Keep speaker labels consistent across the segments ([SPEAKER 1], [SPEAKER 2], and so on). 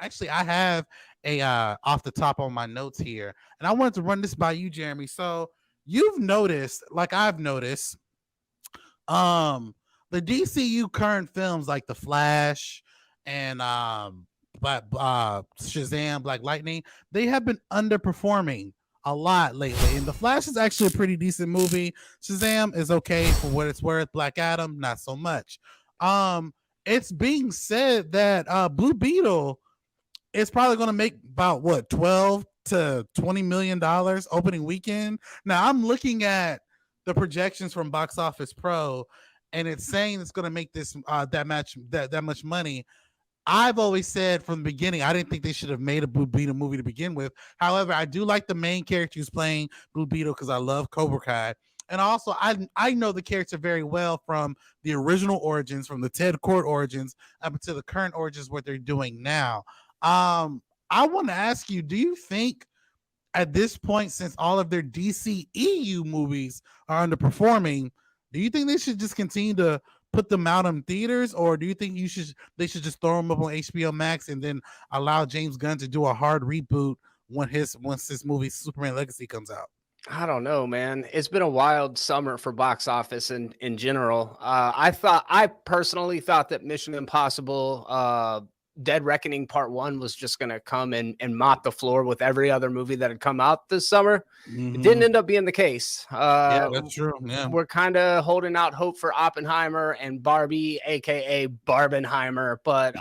[SPEAKER 1] Actually, I have a off the top on my notes here, and I wanted to run this by you, Jeremy. So you've noticed, like I've noticed, um, the DCU current films like The Flash and Shazam, Black Lightning, they have been underperforming a lot lately. And The Flash is actually a pretty decent movie. Shazam is okay for what it's worth. Black Adam, not so much. Um, it's being said that Blue Beetle is probably going to make about what 12 to 20 million dollars opening weekend. Now I'm looking at the projections from Box Office Pro, and it's saying it's going to make this that much money. I've always said from the beginning, I didn't think they should have made a Blue Beetle movie to begin with. However, I do like the main character who's playing Blue Beetle because I love Cobra Kai. And also, I know the character very well from the original origins, from the Ted Kord origins up until the current origins, what they're doing now. I want to ask you, do you think at this point, since all of their DCEU movies are underperforming, do you think they should just continue to put them out in theaters, or do you think they should just throw them up on HBO Max and then allow James Gunn to do a hard reboot once his movie Superman Legacy comes out?
[SPEAKER 2] I don't know, man. It's been a wild summer for box office in general. I personally thought that Mission Impossible Dead Reckoning Part 1 was just going to come and mop the floor with every other movie that had come out this summer. It didn't end up being the case.
[SPEAKER 1] Yeah, that's true. Yeah.
[SPEAKER 2] We're kind of holding out hope for Oppenheimer and Barbie, aka Barbenheimer. But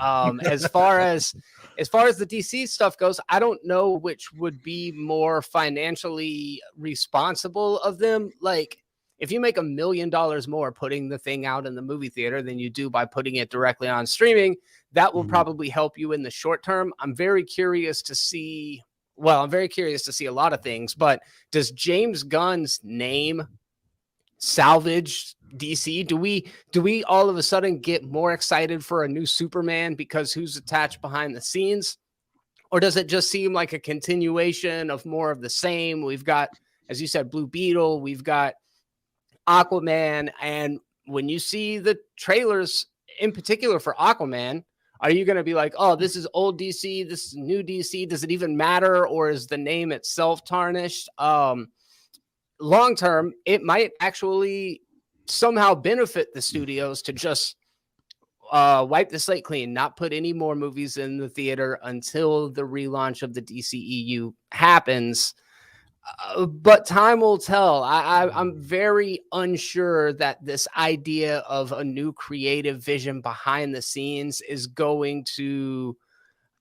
[SPEAKER 2] as far as the DC stuff goes, I don't know which would be more financially responsible of them. Like, if you make $1 million more putting the thing out in the movie theater than you do by putting it directly on streaming, that will probably help you in the short term. I'm very curious to see a lot of things, but does James Gunn's name salvage DC? Do we all of a sudden get more excited for a new Superman because who's attached behind the scenes? Or does it just seem like a continuation of more of the same? We've got, as you said, Blue Beetle, we've got Aquaman, and when you see the trailers in particular for Aquaman, are you going to be like, oh, this is old DC, this is new DC, does it even matter, or is the name itself tarnished? Long term, it might actually somehow benefit the studios to just wipe the slate clean, not put any more movies in the theater until the relaunch of the DCEU happens. But time will tell. I'm very unsure that this idea of a new creative vision behind the scenes is going to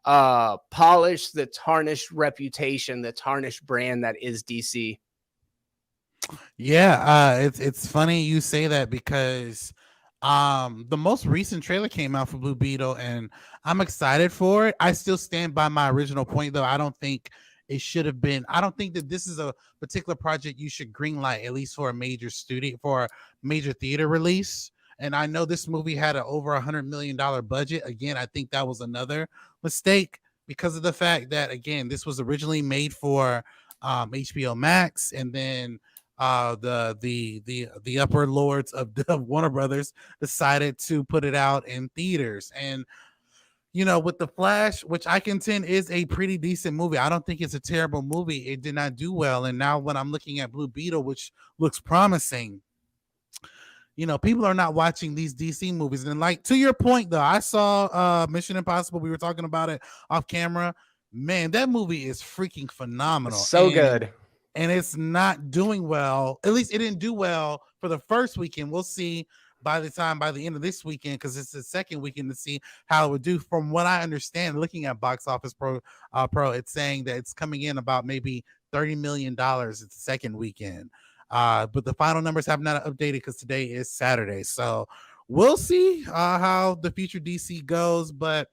[SPEAKER 2] polish the tarnished reputation, the tarnished brand that is DC.
[SPEAKER 1] Yeah, it's funny you say that because the most recent trailer came out for Blue Beetle, and I'm excited for it. I still stand by my original point, though. I don't think it should have been. I don't think that this is a particular project you should greenlight, at least for a major studio, for a major theater release. And I know this movie had an over $100 million budget. Again, I think that was another mistake because of the fact that, again, this was originally made for HBO Max, and then the upper lords of Warner Brothers decided to put it out in theaters. And with The Flash, which I contend is a pretty decent movie, I don't think it's a terrible movie. It did not do well. And now when I'm looking at Blue Beetle, which looks promising, people are not watching these DC movies. And like, to your point, though, I saw Mission Impossible. We were talking about it off camera. Man, that movie is freaking phenomenal.
[SPEAKER 2] So good.
[SPEAKER 1] And it's not doing well. At least it didn't do well for the first weekend. We'll see by the end of this weekend, because it's the second weekend, to see how it would do. From what I understand, looking at Box Office Pro, it's saying that it's coming in about maybe $30 million. It's the second weekend. But the final numbers have not updated because today is Saturday. So we'll see how the future DC goes. But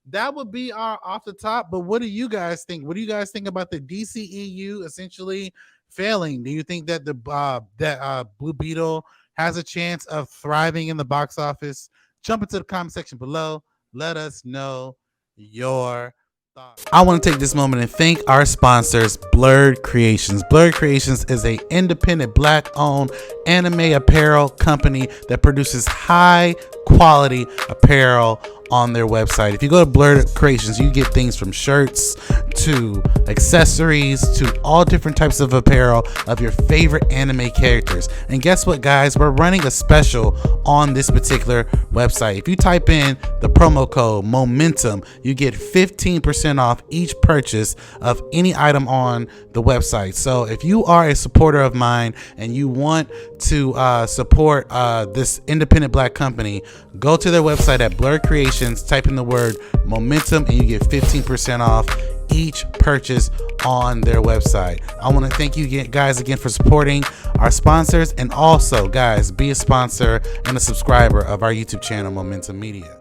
[SPEAKER 1] that would be our off the top. But what do you guys think? What do you guys think about the DCEU essentially failing? Do you think that that Blue Beetle has a chance of thriving in the box office? Jump into the comment section below. Let us know your thoughts. I want to take this moment and thank our sponsors, Blurred Creations. Blurred Creations is an independent Black-owned anime apparel company that produces high quality apparel on their website. If you go to Blurred Creations, you get things from shirts to accessories to all different types of apparel of your favorite anime characters. And guess what, guys? We're running a special on this particular website. If you type in the promo code MOMENTUM, you get 15% off each purchase of any item on the website. So if you are a supporter of mine and you want to support this independent black company, go to their website at Blurred Creations, type in the word MOMENTUM, and you get 15% off each purchase on their website. I want to thank you guys again for supporting our sponsors, and also, guys, be a sponsor and a subscriber of our YouTube channel, Momentum Media.